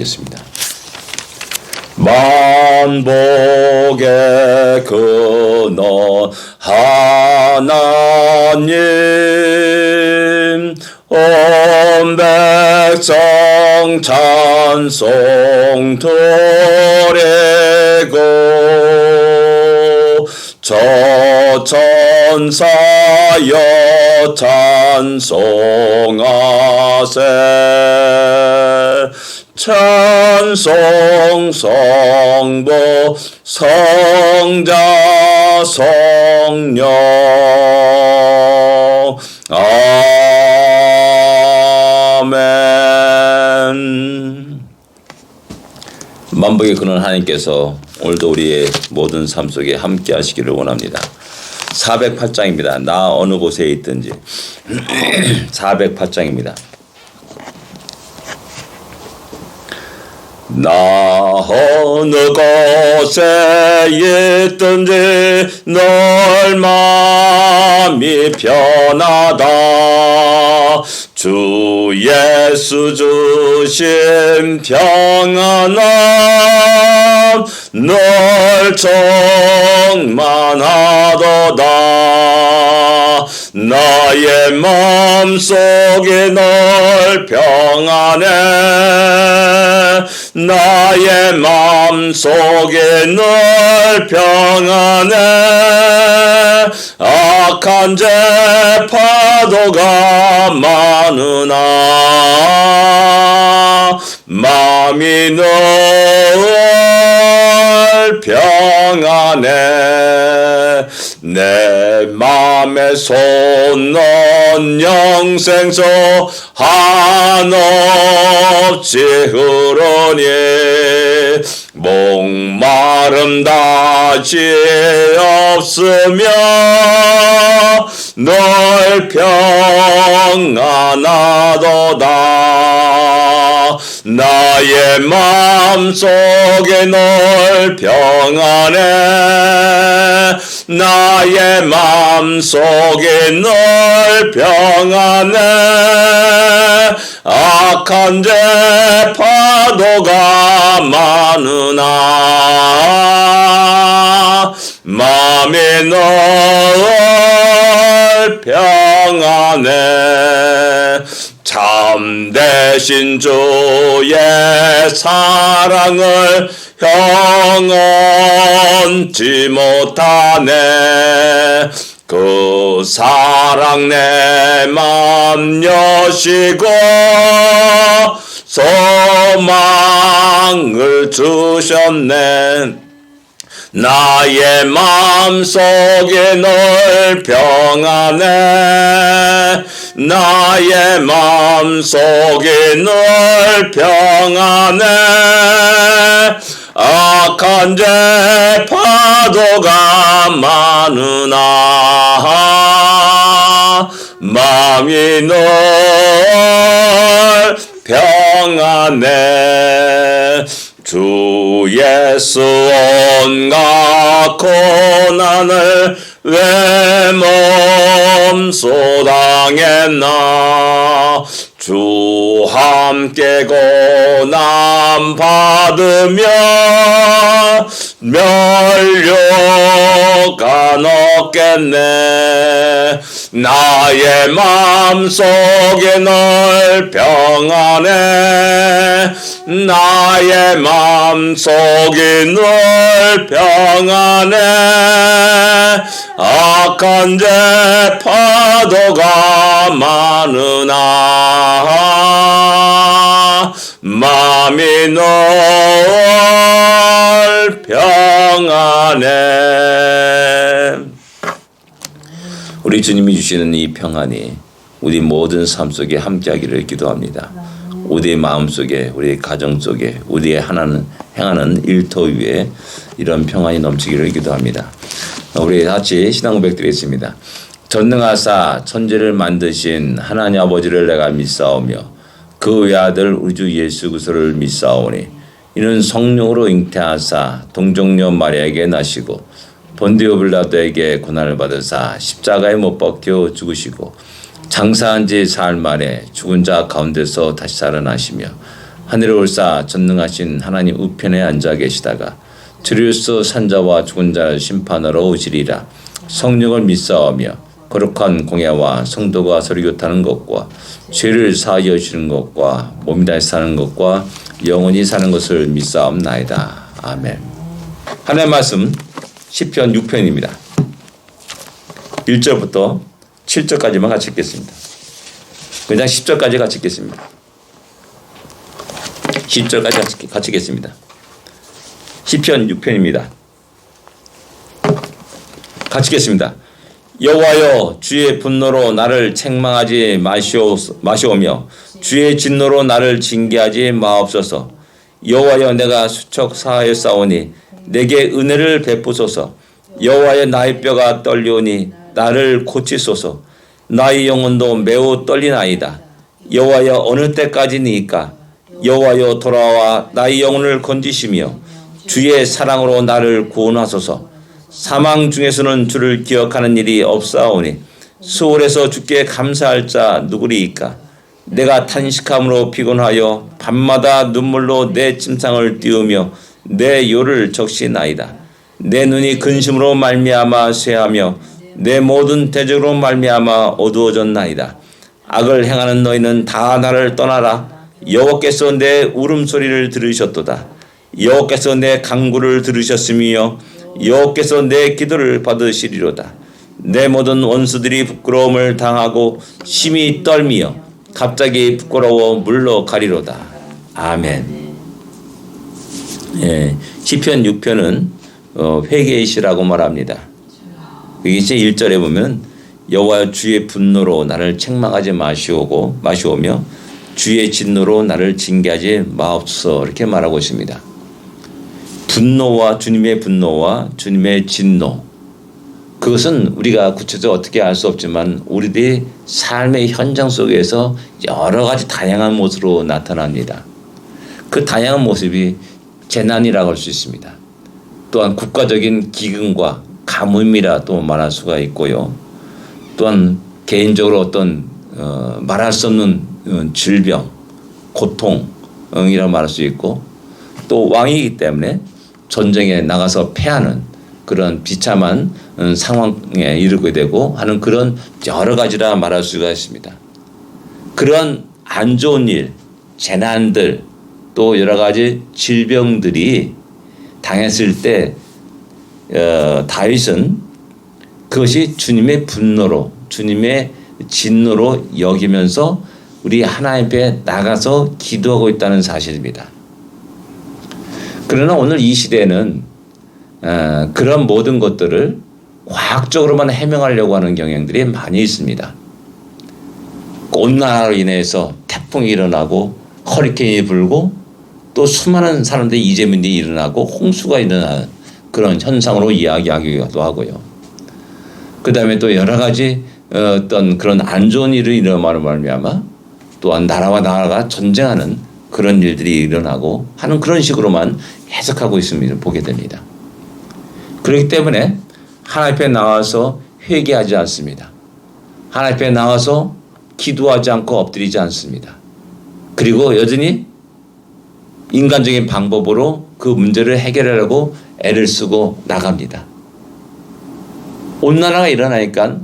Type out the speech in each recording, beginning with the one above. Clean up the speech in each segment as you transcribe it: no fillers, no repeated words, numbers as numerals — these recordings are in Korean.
기도드리겠습니다. 만복의 근원 하나님, 온 백성 찬송 드리고 저 천사여 찬송하세. 찬송 성부 성자 성령 아멘. 만복의 근원 하나님께서 오늘도 우리의 모든 삶 속에 함께 하시기를 원합니다. 408장입니다. 나 어느 곳에 있든지 408장입니다. 나 어느 곳에 있든지 널 마음이 편하다. 주 예수 주신 평안함 널 충만하도다. 나의 마음속에 널 평안해. 나의 마음속에 늘 평안해. 악한 죄 파도가 많으나 마음이 늘 평안해. 내 맘에 솟는 영생수 한없이 흐르니 목마름 다시 없으며 널 평안하도다. 나의 마음속에 널 평안해. 나의 마음속에 널 평안해. 악한 죄 파도가 많으나 마음이 널 평안해. 참되신 주의 사랑을 형언지 못하네. 그 사랑 내 맘 여시고 소망을 주셨네. 나의 마음속에 널 평안해. 나의 마음속에 널 평안해. 악한 죄 파도가 많으나 마음이 널 평안해. 주 예수 온갖 고난을 왜 멈소당했나. 주 함께 고난 받으며 멸류가 없겠네. 나의 마음속에 널 평안해. 나의 마음속에 널 평안해. 악한 죄 파도가 많으나 마음이 널 평안해. 우리 주님이 주시는 이 평안이 우리 모든 삶 속에 함께하기를 기도합니다. 우리의 마음 속에, 우리의 가정 속에, 우리의 행하는 일터 위에 이런 평안이 넘치기를 기도합니다. 우리 같이 신앙 고백드리겠습니다. 전능하사 천지를 만드신 하나님 아버지를 내가 믿사오며 그 외아들 우리 주 예수 그리스도를 믿사오니 이는 성령으로 잉태하사 동정녀 마리아에게 나시고 본디오 빌라도에게 고난을 받으사 십자가에 못 박혀 죽으시고 장사한 지 사흘 만에 죽은 자 가운데서 다시 살아나시며 하늘을 올사 전능하신 하나님 우편에 앉아 계시다가 주리로서 산자와 죽은 자를 심판하러 오시리라. 성령을 믿사오며 거룩한 공예와 성도가 서로 교타는 것과 죄를 사하여 주시는 것과 몸이 다시 사는 것과 영원히 사는 것을 믿사옵나이다. 아멘. 하나님의 말씀 시편 6편입니다. 1절부터 7절까지만 같이 읽겠습니다. 그냥 10절까지 같이 읽겠습니다. 10절까지 같이 읽겠습니다. 시편 6편입니다. 같이 읽겠습니다. 여호와여 주의 분노로 나를 책망하지 마시오며 주의 진노로 나를 징계하지 마옵소서. 여호와여 내가 수척 사하였사오니 내게 은혜를 베푸소서. 여호와여 나의 뼈가 떨리오니 나를 고치소서. 나의 영혼도 매우 떨리나이다. 여호와여 어느 때까지니까. 여호와여 돌아와 나의 영혼을 건지시며 주의 사랑으로 나를 구원하소서. 사망 중에서는 주를 기억하는 일이 없사오니 수월에서 주께 감사할 자 누구리이까. 내가 탄식함으로 피곤하여 밤마다 눈물로 내 침상을 띄우며 내 요를 적시나이다. 내 눈이 근심으로 말미암아 쇠하며 내 모든 대적으로 말미암아 어두워졌나이다. 악을 행하는 너희는 다 나를 떠나라. 여호와께서 내 울음소리를 들으셨도다. 여호와께서 내 간구를 들으셨으며 여호와께서 내 기도를 받으시리로다. 내 모든 원수들이 부끄러움을 당하고 심히 떨미어 갑자기 부끄러워 물러가리로다. 아멘. 예, 시편 6편은 회개의 시라고 말합니다. 이제 1절에 보면 여호와 주의 분노로 나를 책망하지 마시오며 주의 진노로 나를 징계하지 마옵소서 이렇게 말하고 있습니다. 주님의 분노와 주님의 진노, 그것은 우리가 구체적으로 어떻게 알 수 없지만 우리들의 삶의 현장 속에서 여러 가지 다양한 모습으로 나타납니다. 그 다양한 모습이 재난이라고 할 수 있습니다. 또한 국가적인 기근과 가뭄이라 또 말할 수가 있고요. 또한 개인적으로 어떤 말할 수 없는 질병, 고통이라고 말할 수 있고, 또 왕이기 때문에 전쟁에 나가서 패하는 그런 비참한 상황에 이르게 되고 하는 그런 여러 가지라 말할 수가 있습니다. 그런 안 좋은 일, 재난들, 또 여러 가지 질병들이 당했을 때 다윗은 그것이 주님의 분노로, 주님의 진노로 여기면서 우리 하나님 앞에 나가서 기도하고 있다는 사실입니다. 그러나 오늘 이 시대에는 그런 모든 것들을 과학적으로만 해명하려고 하는 경향들이 많이 있습니다. 온난화로 인해서 태풍이 일어나고 허리케인이 불고 또 수많은 사람들이 이재민이 일어나고 홍수가 일어나는 그런 현상으로 이야기하기도 하고요. 그 다음에 또 여러 가지 어떤 그런 안 좋은 일이 일어나는 말미암아 또한 나라와 나라가 전쟁하는 그런 일들이 일어나고 하는 그런 식으로만 해석하고 있음을 보게 됩니다. 그렇기 때문에 하나님 앞에 나와서 회개하지 않습니다. 하나님 앞에 나와서 기도하지 않고 엎드리지 않습니다. 그리고 여전히 인간적인 방법으로 그 문제를 해결하려고 애를 쓰고 나갑니다. 온난화가 일어나니까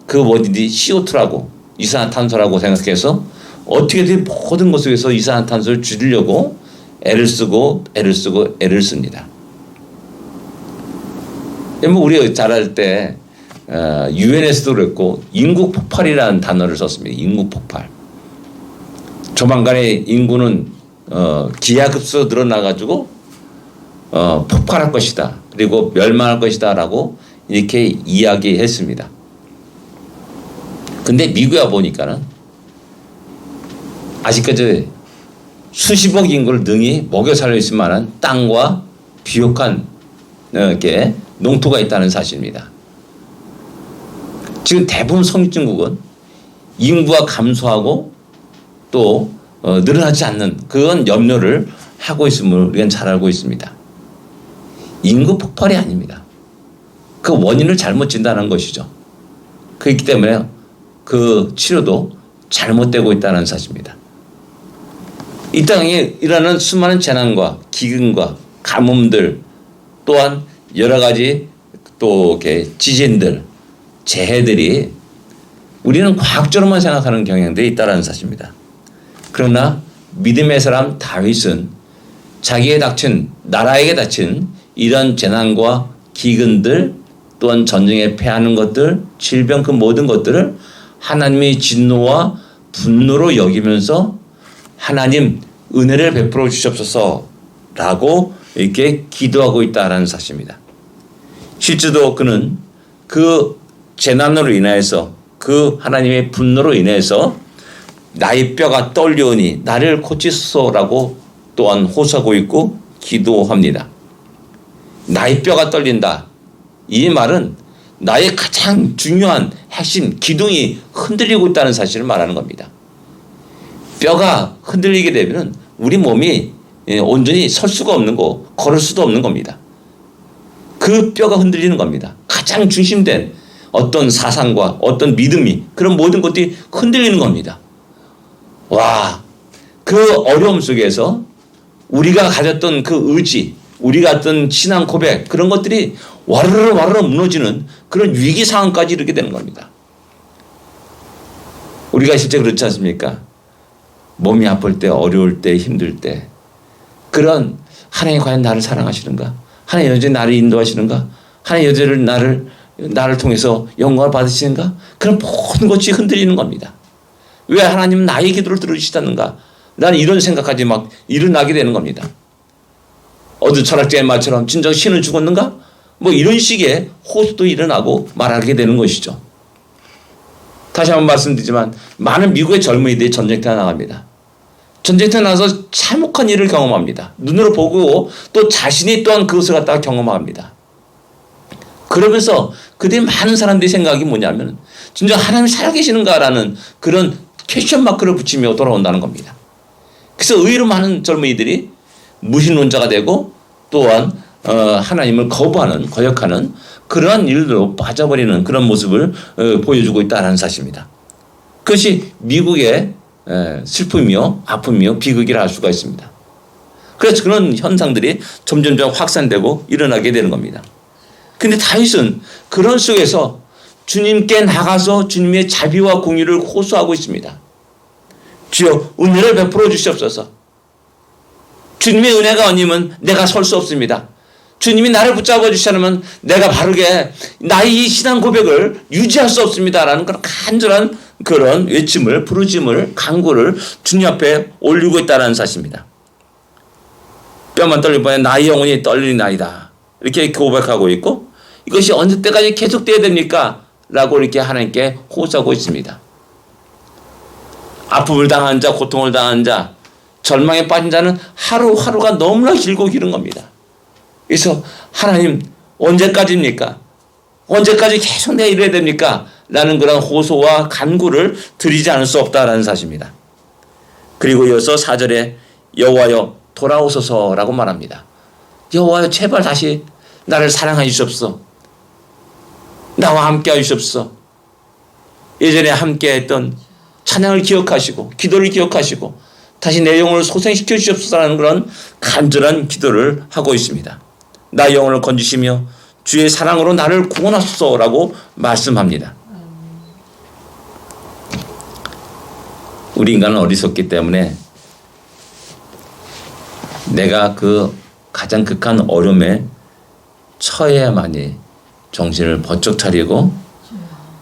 그 원인이 CO2라고 이산화탄소라고 생각해서 어떻게든 모든 것 속에서 이산화탄소를 줄이려고 애를 쓰고 애를 씁니다. 우리가 자랄 때 유엔에서도 그랬고 인구 폭발이라는 단어를 썼습니다. 인구 폭발. 조만간에 인구는 기하급수로 늘어나가지고 폭발할 것이다. 그리고 멸망할 것이다라고 이렇게 이야기했습니다. 근데 미국에 보니까는 아직까지 수십억 인구를 능히 먹여 살릴 수 만한 땅과 비옥한 이렇게 농토가 있다는 사실입니다. 지금 대부분 선진국은 인구가 감소하고 또 늘어나지 않는 그런 염려를 하고 있음을 우리는 잘 알고 있습니다. 인구 폭발이 아닙니다. 그 원인을 잘못 진단한 것이죠. 그렇기 때문에 그 치료도 잘못되고 있다는 사실입니다. 이 땅에 일어나는 수많은 재난과 기근과 가뭄들 또한 여러 가지 또 이렇게 지진들, 재해들이 우리는 과학적으로만 생각하는 경향들이 있다는 사실입니다. 그러나 믿음의 사람 다윗은 자기에 닥친 나라에게 닥친 이런 재난과 기근들 또한 전쟁에 패하는 것들, 질병 그 모든 것들을 하나님의 진노와 분노로 여기면서 하나님 은혜를 베풀어 주시옵소서라고 이렇게 기도하고 있다는 사실입니다. 실제로 그는 그 재난으로 인하여서 그 하나님의 분노로 인해서 나의 뼈가 떨려오니 나를 고치소서라고 또한 호소하고 있고 기도합니다. 나의 뼈가 떨린다. 이 말은 나의 가장 중요한 핵심 기둥이 흔들리고 있다는 사실을 말하는 겁니다. 뼈가 흔들리게 되면 우리 몸이 온전히 설 수가 없는 거, 걸을 수도 없는 겁니다. 그 뼈가 흔들리는 겁니다. 가장 중심된 어떤 사상과 어떤 믿음이 그런 모든 것들이 흔들리는 겁니다. 와, 그 어려움 속에서 우리가 가졌던 그 의지, 우리가 했던 신앙 고백 그런 것들이 와르르 무너지는 그런 위기 상황까지 이르게 되는 겁니다. 우리가 실제 그렇지 않습니까? 몸이 아플 때, 어려울 때, 힘들 때 그런 하나님 과연 나를 사랑하시는가? 하나님 여전히 나를 인도하시는가? 하나님 여전히 나를 통해서 영광을 받으시는가? 그런 모든 것이 흔들리는 겁니다. 왜 하나님은 나의 기도를 들으시다는가? 나는 이런 생각까지 막 일어나게 되는 겁니다. 어느 철학자의 말처럼 진정 신은 죽었는가? 뭐 이런 식의 호소도 일어나고 말하게 되는 것이죠. 다시 한번 말씀드리지만 많은 미국의 젊은이들이 전쟁터에 나갑니다. 전쟁터에 나가서 참혹한 일을 경험합니다. 눈으로 보고 또 자신이 또한 그것을 갖다가 경험합니다. 그러면서 그들이 많은 사람들의 생각이 뭐냐면 진짜 하나님이 살아계시는가라는 그런 퀘스천 마크를 붙이며 돌아온다는 겁니다. 그래서 의외로 많은 젊은이들이 무신론자가 되고 또한 하나님을 거역하는 그러한 일로 빠져버리는 그런 모습을 보여주고 있다는 사실입니다. 그것이 미국의 슬픔이요 아픔이요 비극이라 할 수가 있습니다. 그래서 그런 현상들이 점점점 확산되고 일어나게 되는 겁니다. 근데 다윗은 그런 속에서 주님께 나가서 주님의 자비와 공의를 호소하고 있습니다. 주여 은혜를 베풀어 주시옵소서. 주님의 은혜가 아니면 내가 설 수 없습니다. 주님이 나를 붙잡아 주시지 않으면 내가 바르게 나의 이 신앙 고백을 유지할 수 없습니다라는 그런 간절한 그런 외침을 부르짐을 간구를 주님 앞에 올리고 있다는 사실입니다. 뼈만 떨릴 뻔해 나의 영혼이 떨리나이다 이렇게 고백하고 있고 이것이 언제 때까지 계속돼야 됩니까? 라고 이렇게 하나님께 호소하고 있습니다. 아픔을 당한 자, 고통을 당한 자, 절망에 빠진 자는 하루하루가 너무나 길고 길은 겁니다. 그래서 하나님 언제까지입니까? 언제까지 계속 내가 이래야 됩니까? 라는 그런 호소와 간구를 드리지 않을 수 없다라는 사실입니다. 그리고 이어서 4절에 여호와여 돌아오소서라고 말합니다. 여호와여 제발 다시 나를 사랑해 주시옵소서. 나와 함께 하시옵소서. 예전에 함께 했던 찬양을 기억하시고 기도를 기억하시고 다시 내 영혼을 소생시켜 주시옵소서라는 그런 간절한 기도를 하고 있습니다. 나의 영혼을 건지시며 주의 사랑으로 나를 구원하소서라고 말씀합니다. 우리 인간은 어리석기 때문에 내가 그 가장 극한 어려움에 처해야만이 정신을 번쩍 차리고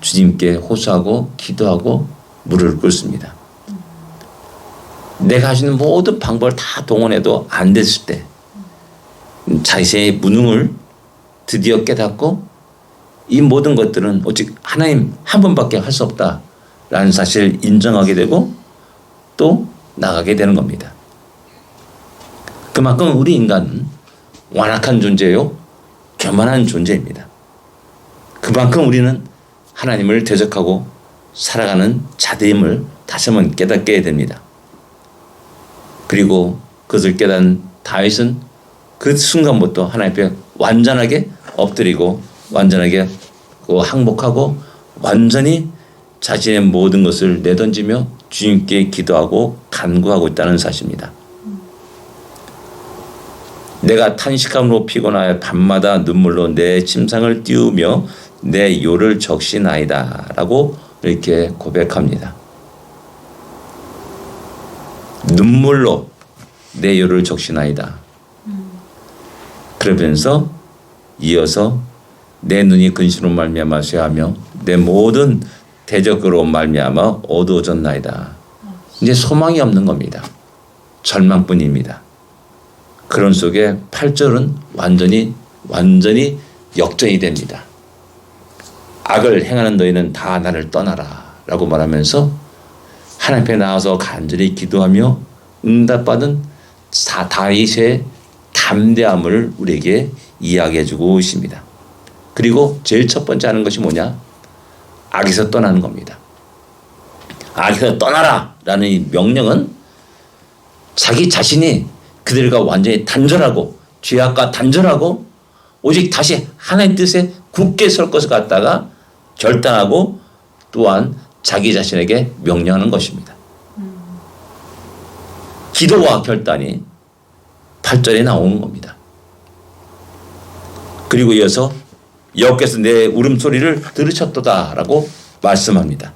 주님께 호소하고 기도하고 무릎을 꿇습니다. 내가 할 수 있는 모든 방법을 다 동원해도 안 됐을 때 자신의 무능을 드디어 깨닫고 이 모든 것들은 오직 하나님 한 분밖에 할 수 없다라는 사실을 인정하게 되고 또 나가게 되는 겁니다. 그만큼 우리 인간은 완악한 존재요 교만한 존재입니다. 그만큼 우리는 하나님을 대적하고 살아가는 자들임을 다시 한번 깨닫게 됩니다. 그리고 그것을 깨달은 다윗은 그 순간부터 하나님 앞에 완전하게 엎드리고 완전하게 항복하고 완전히 자신의 모든 것을 내던지며 주님께 기도하고 간구하고 있다는 사실입니다. 내가 탄식함으로 피곤하여 밤마다 눈물로 내 침상을 띄우며 내 요를 적시나이다 라고 이렇게 고백합니다. 눈물로 내 요를 적시나이다. 그러면서 이어서 내 눈이 근심으로 말미암아 쇠하며 내 모든 대적으로 말미암아 어두워졌나이다. 이제 소망이 없는 겁니다. 절망뿐입니다. 그런 속에 8절은 완전히 역전이 됩니다. 악을 행하는 너희는 다 나를 떠나라 라고 말하면서 하나님 앞에 나와서 간절히 기도하며 응답받은 다윗의 담대함을 우리에게 이야기해 주고 있습니다. 그리고 제일 첫 번째 하는 것이 뭐냐? 악에서 떠나는 겁니다. 악에서 떠나라 라는 이 명령은 자기 자신이 그들과 완전히 단절하고 죄악과 단절하고 오직 다시 하나님 뜻에 굳게 설 것을 갖다가 결단하고 또한 자기 자신에게 명령하는 것입니다. 기도와 결단이 8절에 나오는 겁니다. 그리고 이어서 여호와께서 내 울음소리를 들으셨도다 라고 말씀합니다.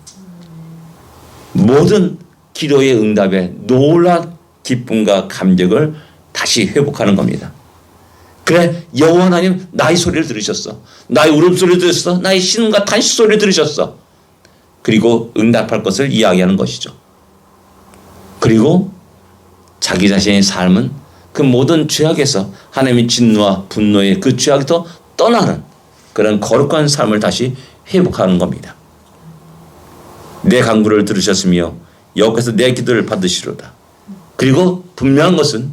모든 기도의 응답에 놀라운 기쁨과 감격을 다시 회복하는 겁니다. 그래, 여호와 하나님 나의 소리를 들으셨어. 나의 울음소리를 들으셨어. 나의 신음과 탄식 소리를 들으셨어. 그리고 응답할 것을 이야기하는 것이죠. 그리고 자기 자신의 삶은 그 모든 죄악에서 하나님의 진노와 분노의 그 죄악에서 떠나는 그런 거룩한 삶을 다시 회복하는 겁니다. 내 간구를 들으셨으며 여호와께서 내 기도를 받으시로다. 그리고 분명한 것은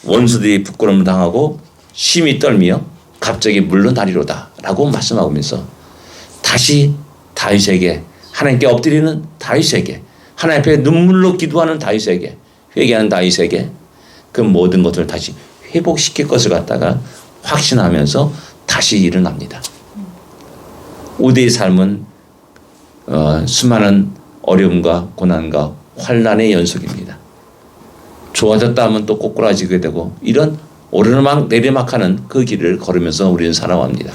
원수들이 부끄러움을 당하고 심히 떨며 갑자기 물러나리로다 라고 말씀하면서 다시 다윗에게, 하나님께 엎드리는 다윗에게, 하나님 앞에 눈물로 기도하는 다윗에게, 회개하는 다윗에게 그 모든 것을 다시 회복시킬 것을 갖다가 확신하면서 다시 일어납니다. 우리의 삶은 수많은 어려움과 고난과 환난의 연속입니다. 좋아졌다 하면 또 꼬꾸라지게 되고 이런 오르막 내리막하는 그 길을 걸으면서 우리는 살아갑니다.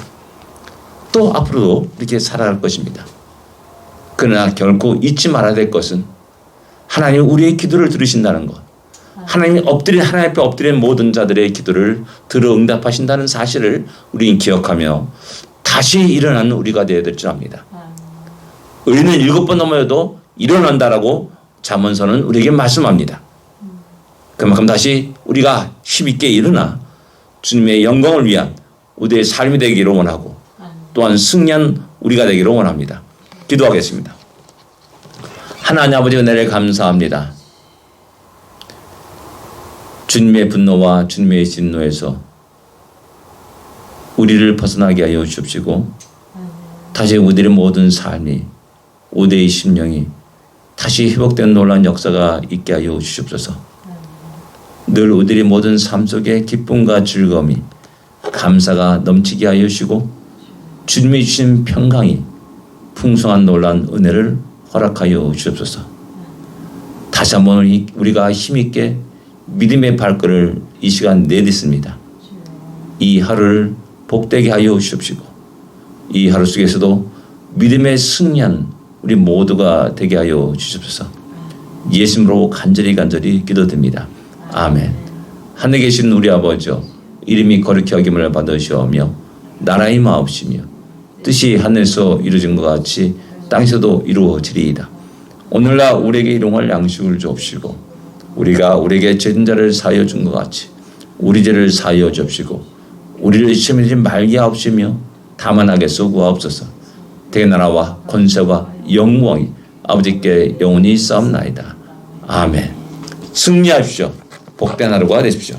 또 앞으로도 이렇게 살아갈 것입니다. 그러나 결코 잊지 말아야 될 것은 하나님이 우리의 기도를 들으신다는 것, 하나님 앞에 엎드린 모든 자들의 기도를 들어 응답하신다는 사실을 우리는 기억하며 다시 일어나는 우리가 되어야 될 줄 압니다. 의인은 7번 넘어져도 일어난다라고 잠언서는 우리에게 말씀합니다. 그만큼 다시 우리가 힘있게 일어나 주님의 영광을 위한 우리의 삶이 되기를 원하고 또한 승리한 우리가 되기를 원합니다. 기도하겠습니다. 하나님 아버지 은혜를 감사합니다. 주님의 분노와 주님의 진노에서 우리를 벗어나게 하여 주십시고 다시 우리의 모든 삶이 우리의 심령이 다시 회복된 놀라운 역사가 있게 하여 주시옵소서. 늘 우리의 모든 삶 속에 기쁨과 즐거움이 감사가 넘치게 하여 주시고 주님이 주신 평강이 풍성한 놀라운 은혜를 허락하여 주옵소서. 다시 한번 우리가 힘있게 믿음의 발걸음을 이 시간 내딛습니다. 이 하루를 복되게 하여 주십시고 이 하루 속에서도 믿음의 승리한 우리 모두가 되게 하여 주십소서. 예수님으로 간절히 기도드립니다. 아멘. 하늘에 계신 우리 아버지여, 이름이 거룩히 여김을 받으시오며 나라의 마옵시며 뜻이 하늘에서 이루어진 것 같이 땅에서도 이루어지리이다. 오늘날 우리에게 일용할 양식을 주옵시고 우리가 우리에게 죄진 자를 사하여 준 것 같이 우리 죄를 사하여 주옵시고 우리를 시험에 들지 말게 하옵시며 다만 악에서 구하옵소서. 대나라와 권세와 영광이 아버지께 영원히 싸움나이다. 아멘. 승리하십시오. 복된 하루가 되십시오.